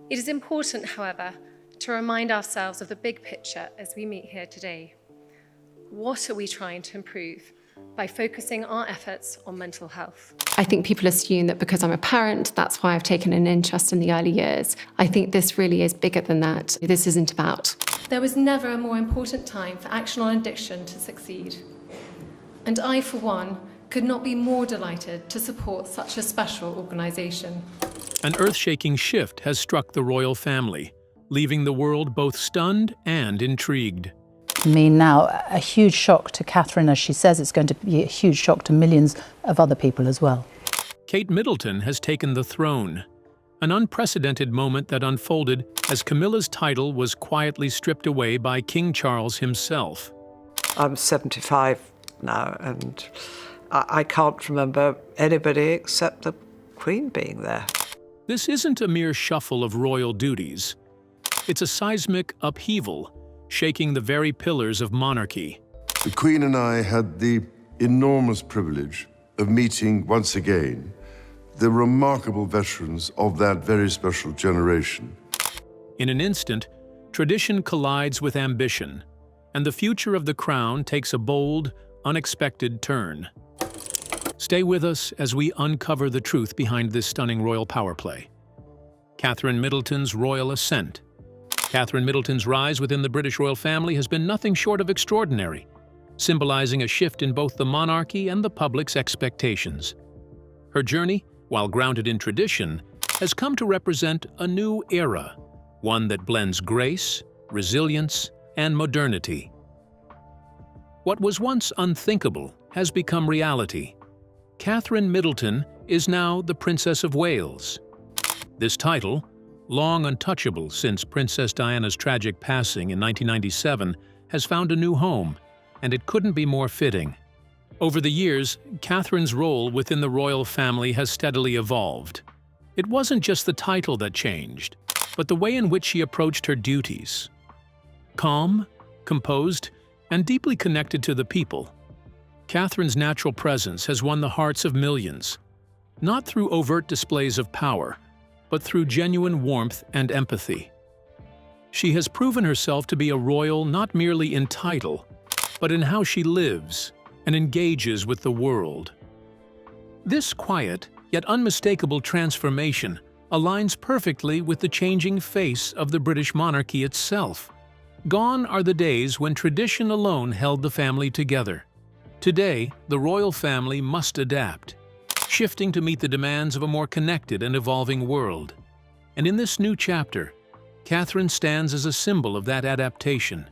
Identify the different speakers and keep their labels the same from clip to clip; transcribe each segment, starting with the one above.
Speaker 1: It is important, however, to remind ourselves of the big picture as we meet here today. What are we trying to improve by focusing our efforts on mental health?
Speaker 2: I think people assume that because I'm a parent, that's why I've taken an interest in the early years. I think this really is bigger than that. This isn't about.
Speaker 1: There was never a more important time for action on addiction to succeed. And I, for one, could not be more delighted to support such a special organisation.
Speaker 3: An earth-shaking shift has struck the royal family, leaving the world both stunned and intrigued.
Speaker 4: I mean, now, a huge shock to Catherine, as she says, it's going to be a huge shock to millions of other people as well.
Speaker 3: Kate Middleton has taken the throne, an unprecedented moment that unfolded as Camilla's title was quietly stripped away by King Charles himself.
Speaker 5: I'm 75 now, and I can't remember anybody except the Queen being there.
Speaker 3: This isn't a mere shuffle of royal duties. It's a seismic upheaval, shaking the very pillars of monarchy.
Speaker 6: The Queen and I had the enormous privilege of meeting once again the remarkable veterans of that very special generation.
Speaker 3: In an instant, tradition collides with ambition, and the future of the crown takes a bold, unexpected turn. Stay with us as we uncover the truth behind this stunning royal power play. Catherine Middleton's royal ascent. Catherine Middleton's rise within the British royal family has been nothing short of extraordinary, symbolizing a shift in both the monarchy and the public's expectations. Her journey, while grounded in tradition, has come to represent a new era, one that blends grace, resilience, and modernity. What was once unthinkable has become reality. Catherine Middleton is now the Princess of Wales. This title, long untouchable since Princess Diana's tragic passing in 1997, has found a new home, and it couldn't be more fitting. Over the years, Catherine's role within the royal family has steadily evolved. It wasn't just the title that changed, but the way in which she approached her duties. Calm, composed, and deeply connected to the people, Catherine's natural presence has won the hearts of millions, not through overt displays of power, but through genuine warmth and empathy. She has proven herself to be a royal not merely in title, but in how she lives and engages with the world. This quiet, yet unmistakable transformation aligns perfectly with the changing face of the British monarchy itself. Gone are the days when tradition alone held the family together. Today, the royal family must adapt, shifting to meet the demands of a more connected and evolving world. And in this new chapter, Catherine stands as a symbol of that adaptation.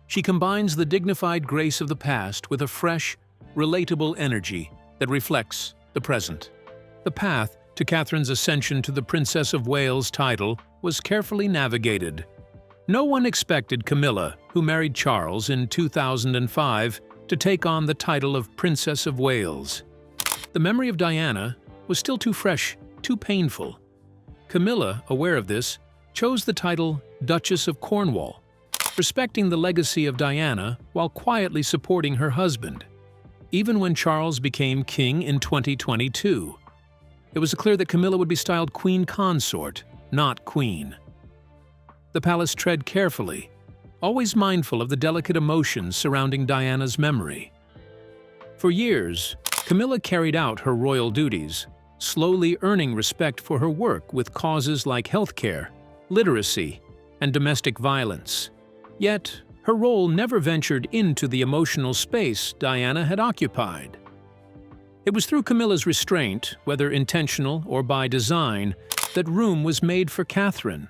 Speaker 3: She combines the dignified grace of the past with a fresh, relatable energy that reflects the present. The path to Catherine's ascension to the Princess of Wales title was carefully navigated. No one expected Camilla, who married Charles in 2005, to take on the title of Princess of Wales. The memory of Diana was still too fresh, too painful. Camilla, aware of this, chose the title Duchess of Cornwall, respecting the legacy of Diana while quietly supporting her husband. Even when Charles became king in 2022, it was clear that Camilla would be styled Queen Consort, not Queen. The palace tread carefully, always mindful of the delicate emotions surrounding Diana's memory. For years, Camilla carried out her royal duties, slowly earning respect for her work with causes like healthcare, literacy, and domestic violence. Yet, her role never ventured into the emotional space Diana had occupied. It was through Camilla's restraint, whether intentional or by design, that room was made for Catherine.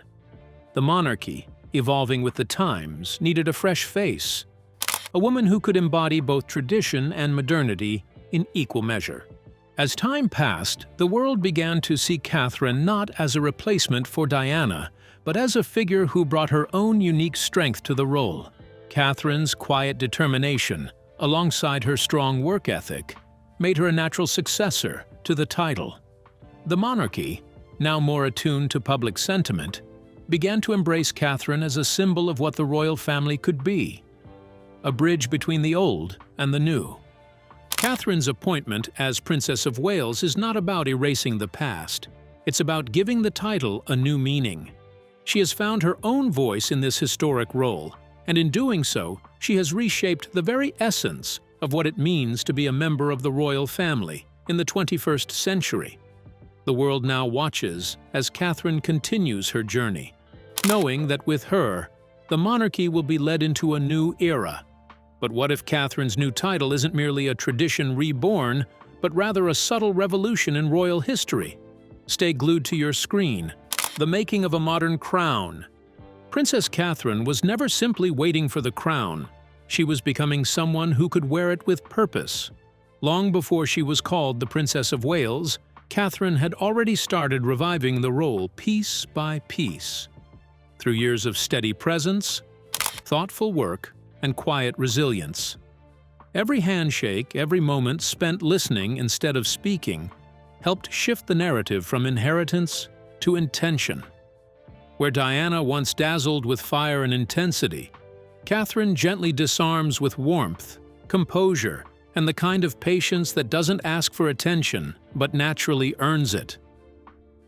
Speaker 3: The monarchy, evolving with the times, needed a fresh face, a woman who could embody both tradition and modernity in equal measure. As time passed, the world began to see Catherine not as a replacement for Diana, but as a figure who brought her own unique strength to the role. Catherine's quiet determination, alongside her strong work ethic, made her a natural successor to the title. The monarchy, now more attuned to public sentiment, began to embrace Catherine as a symbol of what the royal family could be, a bridge between the old and the new. Catherine's appointment as Princess of Wales is not about erasing the past. It's about giving the title a new meaning. She has found her own voice in this historic role, and in doing so, she has reshaped the very essence of what it means to be a member of the royal family in the 21st century. The world now watches as Catherine continues her journey, knowing that with her, the monarchy will be led into a new era. But what if Catherine's new title isn't merely a tradition reborn, but rather a subtle revolution in royal history? Stay glued to your screen. The making of a modern crown. Princess Catherine was never simply waiting for the crown. She was becoming someone who could wear it with purpose. Long before she was called the Princess of Wales, Catherine had already started reviving the role piece by piece. Through years of steady presence, thoughtful work, and quiet resilience. Every handshake, every moment spent listening instead of speaking, helped shift the narrative from inheritance to intention. Where Diana once dazzled with fire and intensity, Catherine gently disarms with warmth, composure, and the kind of patience that doesn't ask for attention, but naturally earns it.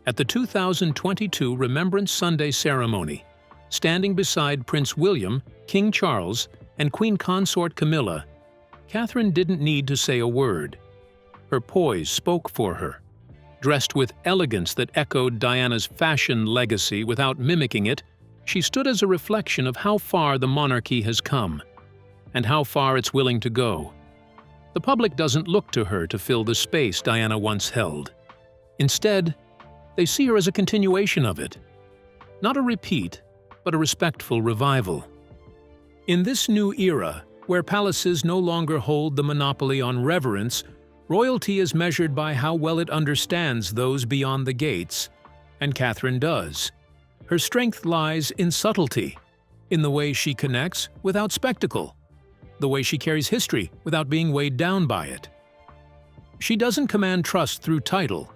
Speaker 3: At the 2022 Remembrance Sunday ceremony, standing beside Prince William, King Charles, and Queen Consort Camilla, Catherine didn't need to say a word. Her poise spoke for her. Dressed with elegance that echoed Diana's fashion legacy without mimicking it, she stood as a reflection of how far the monarchy has come, and how far it's willing to go. The public doesn't look to her to fill the space Diana once held. Instead, they see her as a continuation of it. Not a repeat, but a respectful revival. In this new era, where palaces no longer hold the monopoly on reverence, royalty is measured by how well it understands those beyond the gates, and Catherine does. Her strength lies in subtlety, in the way she connects without spectacle, the way she carries history without being weighed down by it. She doesn't command trust through title.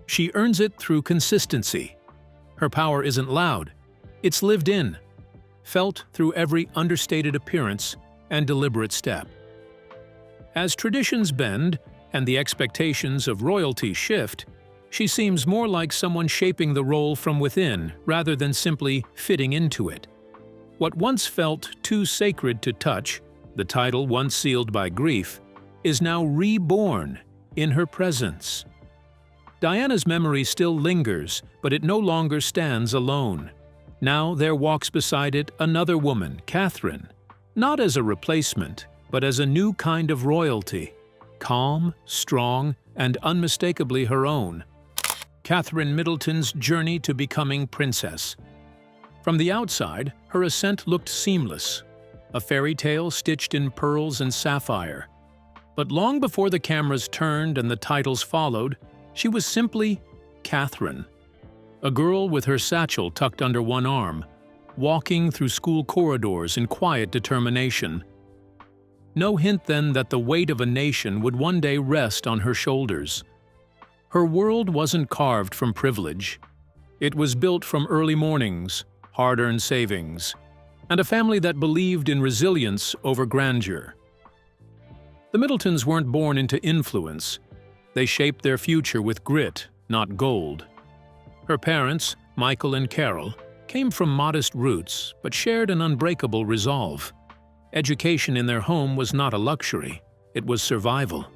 Speaker 3: She earns it through consistency. Her power isn't loud. It's lived in, felt through every understated appearance and deliberate step. As traditions bend and the expectations of royalty shift, she seems more like someone shaping the role from within rather than simply fitting into it. What once felt too sacred to touch, the title once sealed by grief, is now reborn in her presence. Diana's memory still lingers, but it no longer stands alone. Now there walks beside it another woman, Catherine, not as a replacement, but as a new kind of royalty, calm, strong, and unmistakably her own. Catherine Middleton's journey to becoming princess. From the outside, her ascent looked seamless, a fairy tale stitched in pearls and sapphire. But long before the cameras turned and the titles followed, she was simply Catherine, a girl with her satchel tucked under one arm, walking through school corridors in quiet determination. No hint then that the weight of a nation would one day rest on her shoulders. Her world wasn't carved from privilege. It was built from early mornings, hard-earned savings, and a family that believed in resilience over grandeur. The Middletons weren't born into influence. They shaped their future with grit, not gold. Her parents, Michael and Carol, came from modest roots but shared an unbreakable resolve. Education in their home was not a luxury, it was survival.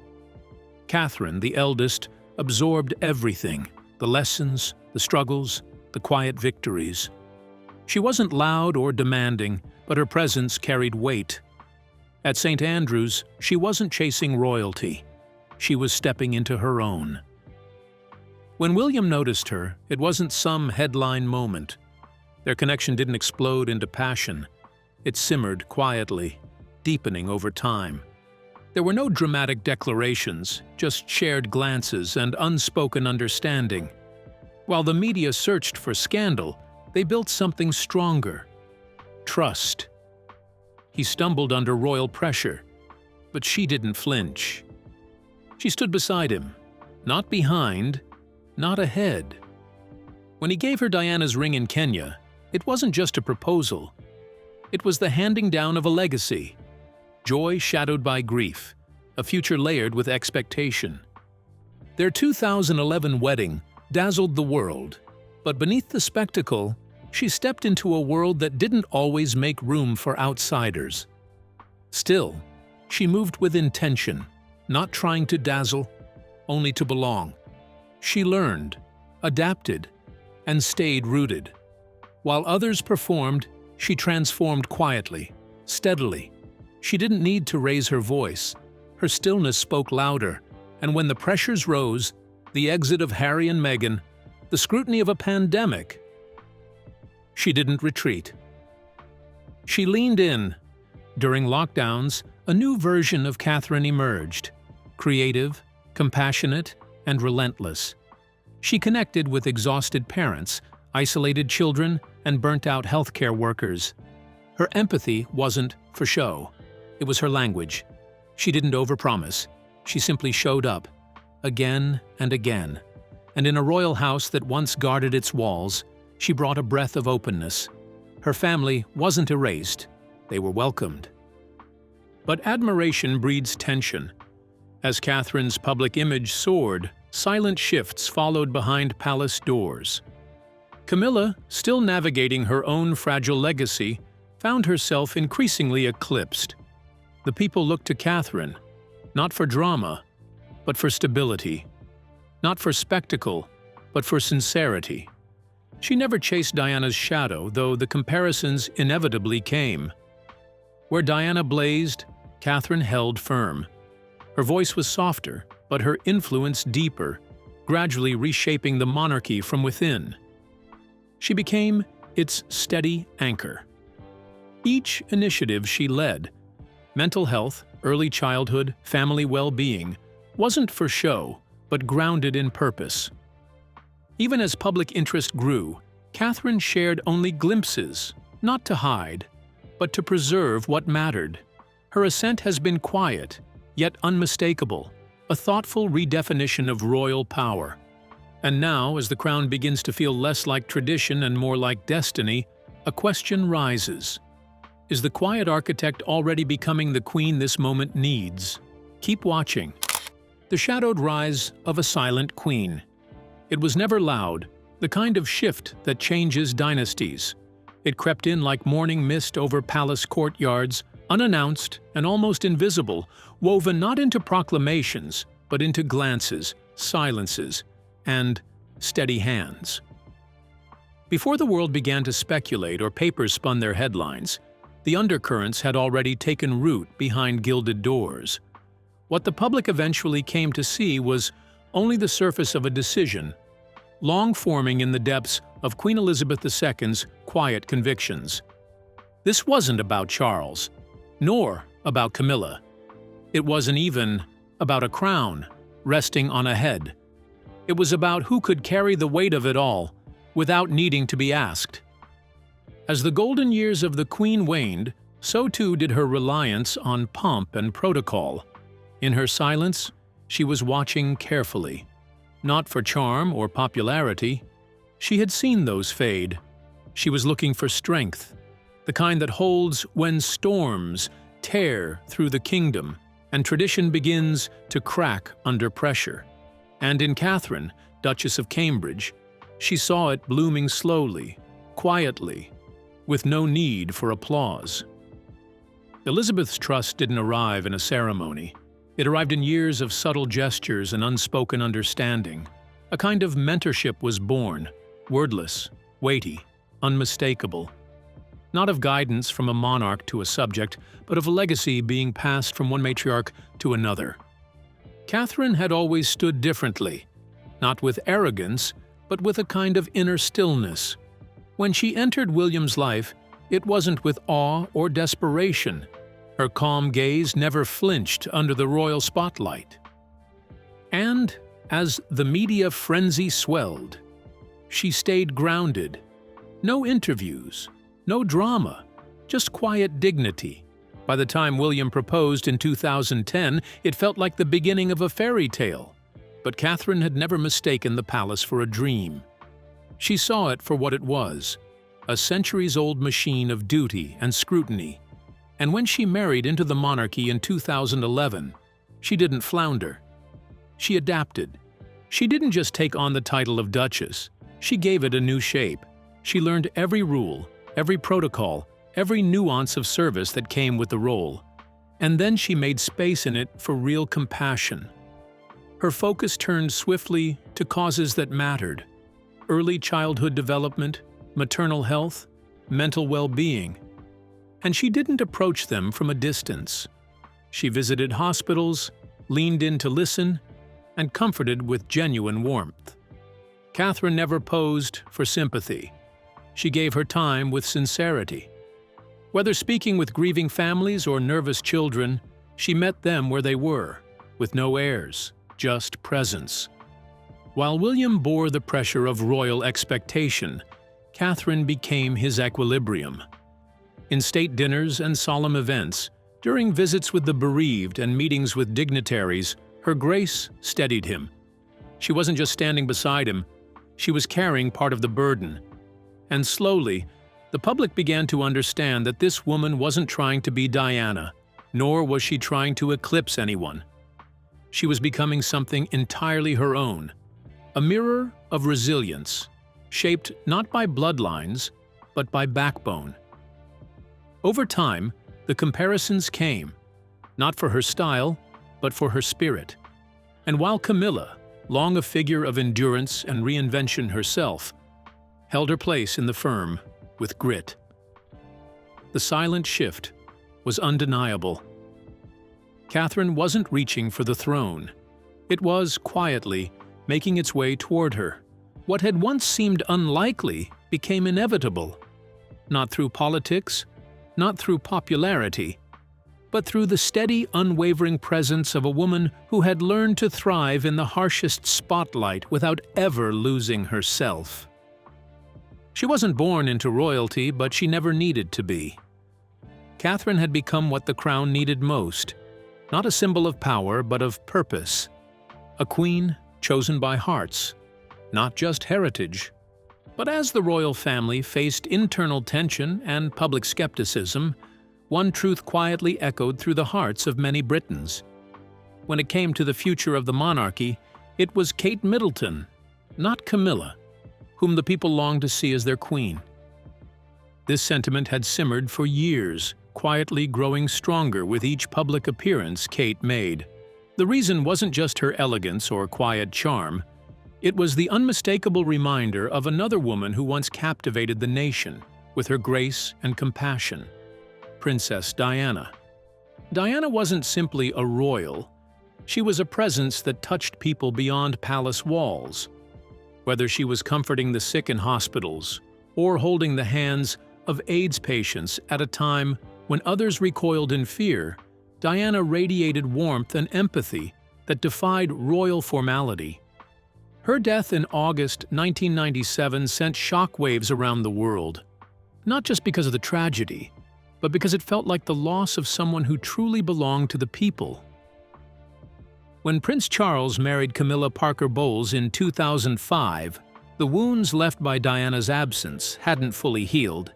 Speaker 3: Catherine, the eldest, absorbed everything, the lessons, the struggles, the quiet victories. She wasn't loud or demanding, but her presence carried weight. At St. Andrews, she wasn't chasing royalty. She was stepping into her own. When William noticed her, it wasn't some headline moment. Their connection didn't explode into passion. It simmered quietly, deepening over time. There were no dramatic declarations, just shared glances and unspoken understanding. While the media searched for scandal, they built something stronger: trust. He stumbled under royal pressure, but she didn't flinch. She stood beside him, not behind, not ahead. When he gave her Diana's ring in Kenya, it wasn't just a proposal. It was the handing down of a legacy. Joy shadowed by grief, a future layered with expectation. Their 2011 wedding, dazzled the world, but beneath the spectacle, she stepped into a world that didn't always make room for outsiders. Still, she moved with intention, not trying to dazzle, only to belong. She learned, adapted, and stayed rooted. While others performed, she transformed quietly, steadily. She didn't need to raise her voice. Her stillness spoke louder, and when the pressures rose, the exit of Harry and Meghan, the scrutiny of a pandemic, she didn't retreat. She leaned in. During lockdowns, a new version of Catherine emerged, creative, compassionate, and relentless. She connected with exhausted parents, isolated children, and burnt-out healthcare workers. Her empathy wasn't for show. It was her language. She didn't overpromise. She simply showed up, again and again. And in a royal house that once guarded its walls, she brought a breath of openness. Her family wasn't erased. They were welcomed. But admiration breeds tension. As Catherine's public image soared, silent shifts followed behind palace doors. Camilla, still navigating her own fragile legacy, found herself increasingly eclipsed. The people looked to Catherine, not for drama, but for stability. Not for spectacle, but for sincerity. She never chased Diana's shadow, though the comparisons inevitably came. Where Diana blazed, Catherine held firm. Her voice was softer, but her influence deeper, gradually reshaping the monarchy from within. She became its steady anchor. Each initiative she led, mental health, early childhood, family well-being, wasn't for show, but grounded in purpose. Even as public interest grew, Catherine shared only glimpses, not to hide, but to preserve what mattered. Her ascent has been quiet, yet unmistakable, a thoughtful redefinition of royal power. And now, as the crown begins to feel less like tradition and more like destiny, a question rises. Is the quiet architect already becoming the queen this moment needs? Keep watching. The shadowed rise of a silent queen. It was never loud, the kind of shift that changes dynasties. It crept in like morning mist over palace courtyards, unannounced and almost invisible, woven not into proclamations, but into glances, silences, and steady hands. Before the world began to speculate or papers spun their headlines, the undercurrents had already taken root behind gilded doors. What the public eventually came to see was only the surface of a decision, long forming in the depths of Queen Elizabeth II's quiet convictions. This wasn't about Charles, nor about Camilla. It wasn't even about a crown resting on a head. It was about who could carry the weight of it all without needing to be asked. As the golden years of the Queen waned, so too did her reliance on pomp and protocol. In her silence, she was watching carefully. Not for charm or popularity. She had seen those fade. She was looking for strength, the kind that holds when storms tear through the kingdom and tradition begins to crack under pressure. And in Catherine, Duchess of Cambridge, she saw it blooming slowly, quietly, with no need for applause. Elizabeth's trust didn't arrive in a ceremony. It arrived in years of subtle gestures and unspoken understanding. A kind of mentorship was born, wordless, weighty, unmistakable. Not of guidance from a monarch to a subject, but of a legacy being passed from one matriarch to another. Catherine had always stood differently, not with arrogance, but with a kind of inner stillness. When she entered William's life, it wasn't with awe or desperation. Her calm gaze never flinched under the royal spotlight. And as the media frenzy swelled, she stayed grounded. No interviews, no drama, just quiet dignity. By the time William proposed in 2010, it felt like the beginning of a fairy tale. But Catherine had never mistaken the palace for a dream. She saw it for what it was, a centuries-old machine of duty and scrutiny. And when she married into the monarchy in 2011, she didn't flounder. She adapted. She didn't just take on the title of Duchess, she gave it a new shape. She learned every rule, every protocol, every nuance of service that came with the role. And then she made space in it for real compassion. Her focus turned swiftly to causes that mattered: early childhood development, maternal health, mental well-being. And she didn't approach them from a distance. She visited hospitals, leaned in to listen, and comforted with genuine warmth. Catherine never posed for sympathy. She gave her time with sincerity. Whether speaking with grieving families or nervous children, she met them where they were, with no airs, just presence. While William bore the pressure of royal expectation, Catherine became his equilibrium. In state dinners and solemn events, during visits with the bereaved and meetings with dignitaries, her grace steadied him. She wasn't just standing beside him, she was carrying part of the burden. And slowly, the public began to understand that this woman wasn't trying to be Diana, nor was she trying to eclipse anyone. She was becoming something entirely her own, a mirror of resilience, shaped not by bloodlines, but by backbone. Over time, the comparisons came, not for her style, but for her spirit. And while Camilla, long a figure of endurance and reinvention herself, held her place in the firm with grit, the silent shift was undeniable. Catherine wasn't reaching for the throne. It was, quietly, making its way toward her. What had once seemed unlikely became inevitable, not through politics, not through popularity, but through the steady, unwavering presence of a woman who had learned to thrive in the harshest spotlight without ever losing herself. She wasn't born into royalty, but she never needed to be. Catherine had become what the crown needed most, not a symbol of power, but of purpose. A queen chosen by hearts, not just heritage. But as the royal family faced internal tension and public skepticism, one truth quietly echoed through the hearts of many Britons. When it came to the future of the monarchy, it was Kate Middleton, not Camilla, whom the people longed to see as their queen. This sentiment had simmered for years, quietly growing stronger with each public appearance Kate made. The reason wasn't just her elegance or quiet charm. It was the unmistakable reminder of another woman who once captivated the nation with her grace and compassion: Princess Diana. Diana wasn't simply a royal. She was a presence that touched people beyond palace walls. Whether she was comforting the sick in hospitals or holding the hands of AIDS patients at a time when others recoiled in fear, Diana radiated warmth and empathy that defied royal formality. Her death in August 1997 sent shockwaves around the world, not just because of the tragedy, but because it felt like the loss of someone who truly belonged to the people. When Prince Charles married Camilla Parker Bowles in 2005, the wounds left by Diana's absence hadn't fully healed.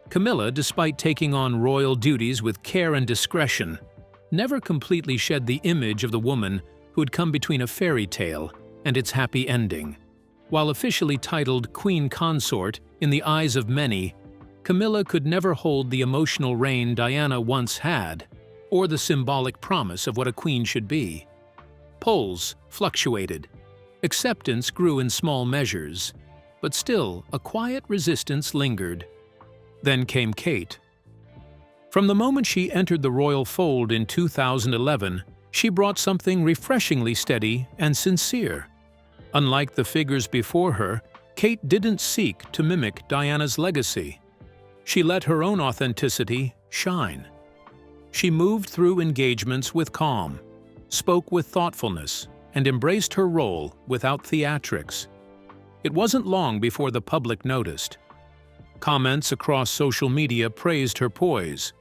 Speaker 3: Camilla, despite taking on royal duties with care and discretion, never completely shed the image of the woman who had come between a fairy tale and its happy ending. While officially titled Queen Consort in the eyes of many, Camilla could never hold the emotional reign Diana once had, or the symbolic promise of what a queen should be. Polls fluctuated. Acceptance grew in small measures, but still a quiet resistance lingered. Then came Kate. From the moment she entered the royal fold in 2011, she brought something refreshingly steady and sincere. Unlike the figures before her, Kate didn't seek to mimic Diana's legacy. She let her own authenticity shine. She moved through engagements with calm, spoke with thoughtfulness, and embraced her role without theatrics. It wasn't long before the public noticed. Comments across social media praised her poise,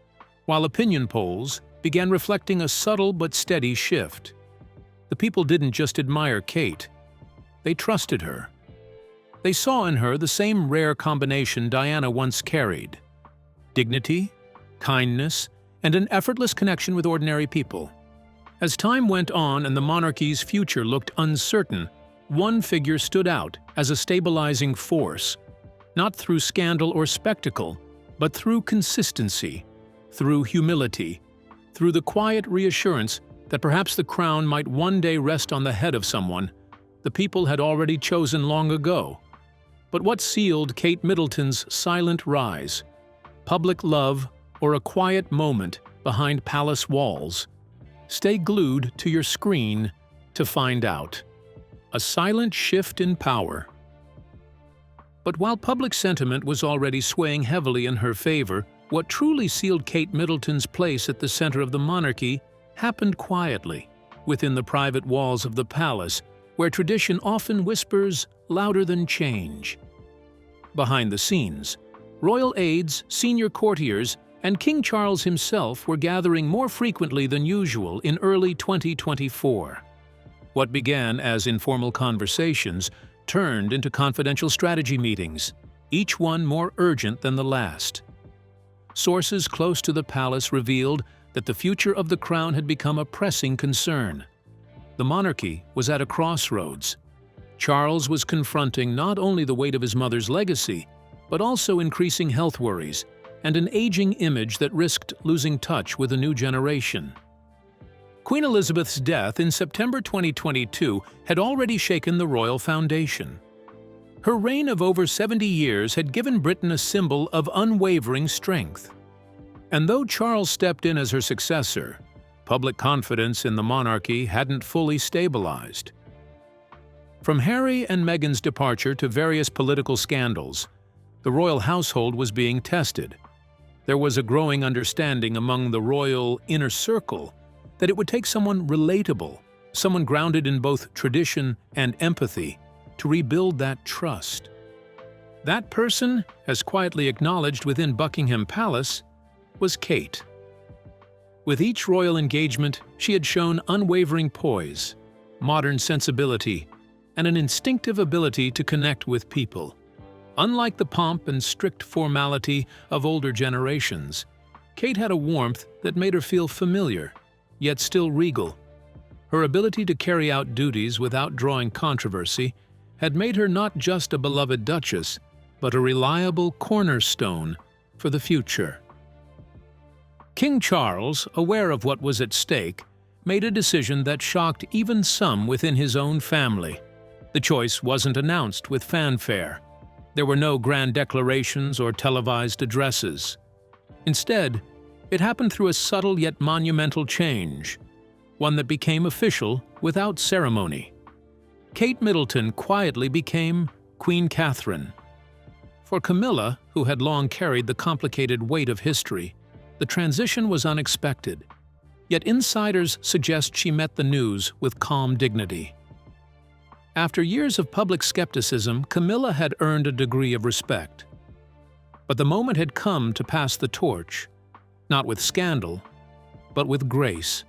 Speaker 3: while opinion polls began reflecting a subtle but steady shift. The people didn't just admire Kate, they trusted her. They saw in her the same rare combination Diana once carried: dignity, kindness, and an effortless connection with ordinary people. As time went on and the monarchy's future looked uncertain, one figure stood out as a stabilizing force, not through scandal or spectacle, but through consistency, through humility, through the quiet reassurance that perhaps the crown might one day rest on the head of someone the people had already chosen long ago. But what sealed Kate Middleton's silent rise? Public love or a quiet moment behind palace walls? Stay glued to your screen to find out. A silent shift in power. But while public sentiment was already swaying heavily in her favor, what truly sealed Kate Middleton's place at the center of the monarchy happened quietly, within the private walls of the palace, where tradition often whispers louder than change. Behind the scenes, royal aides, senior courtiers, and King Charles himself were gathering more frequently than usual in early 2024. What began as informal conversations turned into confidential strategy meetings, each one more urgent than the last. Sources close to the palace revealed that the future of the crown had become a pressing concern. The monarchy was at a crossroads. Charles was confronting not only the weight of his mother's legacy, but also increasing health worries and an aging image that risked losing touch with a new generation. Queen Elizabeth's death in September 2022 had already shaken the royal foundation. Her reign of over 70 years had given Britain a symbol of unwavering strength. And though Charles stepped in as her successor, public confidence in the monarchy hadn't fully stabilized. From Harry and Meghan's departure to various political scandals, the royal household was being tested. There was a growing understanding among the royal inner circle that it would take someone relatable, someone grounded in both tradition and empathy, to rebuild that trust. That person, as quietly acknowledged within Buckingham Palace, was Kate. With each royal engagement, she had shown unwavering poise, modern sensibility, and an instinctive ability to connect with people. Unlike the pomp and strict formality of older generations, Kate had a warmth that made her feel familiar, yet still regal. Her ability to carry out duties without drawing controversy had made her not just a beloved duchess, but a reliable cornerstone for the future. King Charles, aware of what was at stake, made a decision that shocked even some within his own family. The choice wasn't announced with fanfare. There were no grand declarations or televised addresses. Instead, it happened through a subtle yet monumental change, one that became official without ceremony. Kate Middleton quietly became Queen Catherine. For Camilla, who had long carried the complicated weight of history, the transition was unexpected, yet insiders suggest she met the news with calm dignity. After years of public skepticism, Camilla had earned a degree of respect. But the moment had come to pass the torch, not with scandal, but with grace.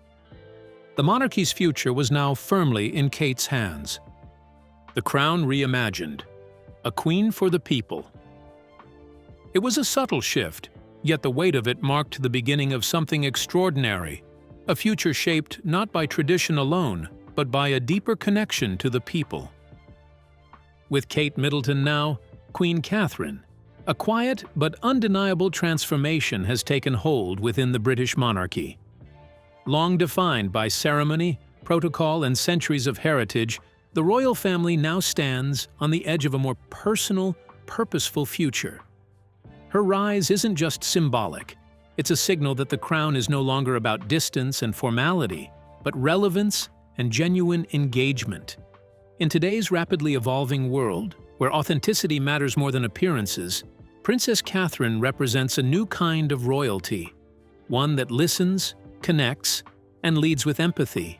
Speaker 3: The monarchy's future was now firmly in Kate's hands. The crown reimagined, a queen for the people. It was a subtle shift, yet the weight of it marked the beginning of something extraordinary, a future shaped not by tradition alone, but by a deeper connection to the people. With Kate Middleton now, Queen Catherine, a quiet but undeniable transformation has taken hold within the British monarchy. Long defined by ceremony, protocol, and centuries of heritage, the royal family now stands on the edge of a more personal, purposeful future. Her rise isn't just symbolic. It's a signal that the crown is no longer about distance and formality, but relevance and genuine engagement. In today's rapidly evolving world, where authenticity matters more than appearances, Princess Catherine represents a new kind of royalty, one that listens, connects, and leads with empathy.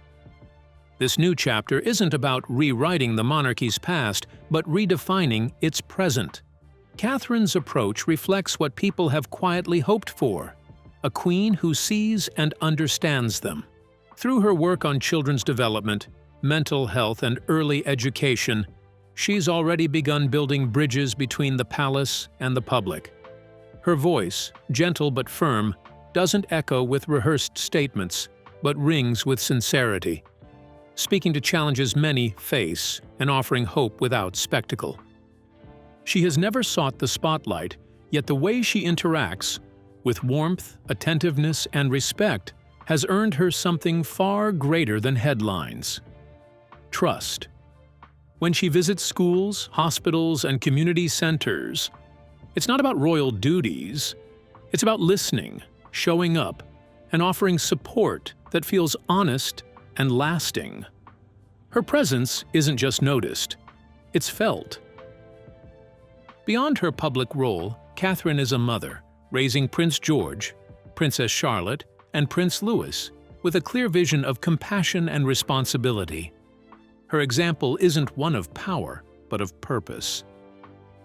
Speaker 3: This new chapter isn't about rewriting the monarchy's past, but redefining its present. Catherine's approach reflects what people have quietly hoped for, a queen who sees and understands them. Through her work on children's development, mental health, and early education, she's already begun building bridges between the palace and the public. Her voice, gentle but firm, doesn't echo with rehearsed statements, but rings with sincerity. speaking to challenges many face and offering hope without spectacle. She has never sought the spotlight, yet the way she interacts, with warmth, attentiveness, and respect, has earned her something far greater than headlines: trust. When she visits schools, hospitals, and community centers, it's not about royal duties. It's about listening, showing up, and offering support that feels honest and lasting. Her presence isn't just noticed, it's felt. Beyond her public role, Catherine is a mother, raising Prince George, Princess Charlotte, and Prince Louis with a clear vision of compassion and responsibility. Her example isn't one of power, but of purpose,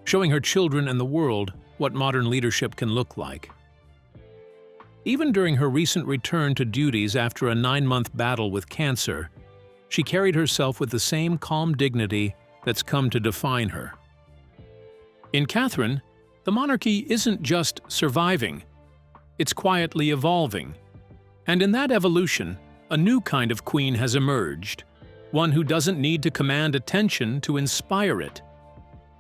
Speaker 3: showing her children and the world what modern leadership can look like. Even during her recent return to duties after a 9-month battle with cancer, she carried herself with the same calm dignity that's come to define her. In Catherine, the monarchy isn't just surviving, it's quietly evolving. And in that evolution, a new kind of queen has emerged, one who doesn't need to command attention to inspire it.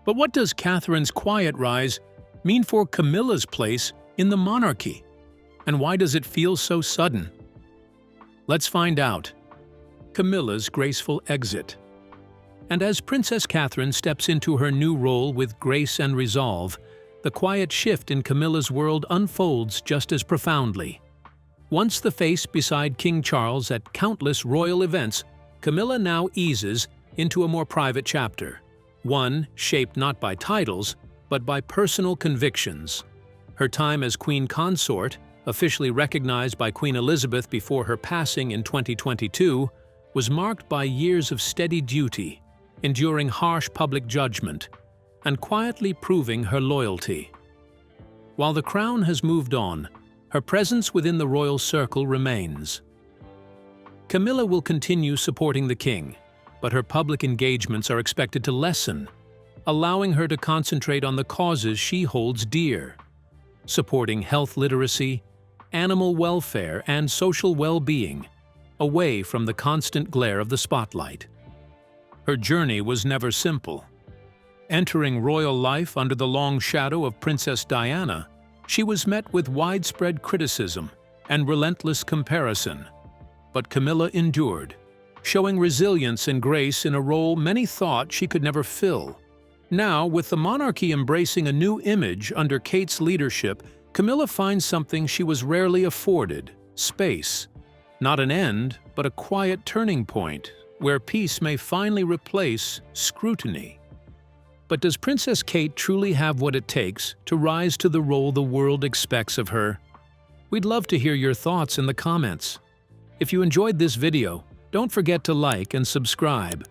Speaker 3: But what does Catherine's quiet rise mean for Camilla's place in the monarchy? And why does it feel so sudden? Let's find out. Camilla's graceful exit. And as Princess Catherine steps into her new role with grace and resolve, the quiet shift in Camilla's world unfolds just as profoundly. Once the face beside King Charles at countless royal events, Camilla now eases into a more private chapter, one shaped not by titles, but by personal convictions. Her time as Queen Consort, officially recognized by Queen Elizabeth before her passing in 2022, was marked by years of steady duty, enduring harsh public judgment, and quietly proving her loyalty. While the crown has moved on, her presence within the royal circle remains. Camilla will continue supporting the king, but her public engagements are expected to lessen, allowing her to concentrate on the causes she holds dear, supporting health literacy, animal welfare, and social well-being, away from the constant glare of the spotlight. Her journey was never simple. Entering royal life under the long shadow of Princess Diana, she was met with widespread criticism and relentless comparison. But Camilla endured, showing resilience and grace in a role many thought she could never fill. Now, with the monarchy embracing a new image under Kate's leadership, Camilla finds something she was rarely afforded: space. Not an end, but a quiet turning point, where peace may finally replace scrutiny. But does Princess Kate truly have what it takes to rise to the role the world expects of her? We'd love to hear your thoughts in the comments. If you enjoyed this video, don't forget to like and subscribe.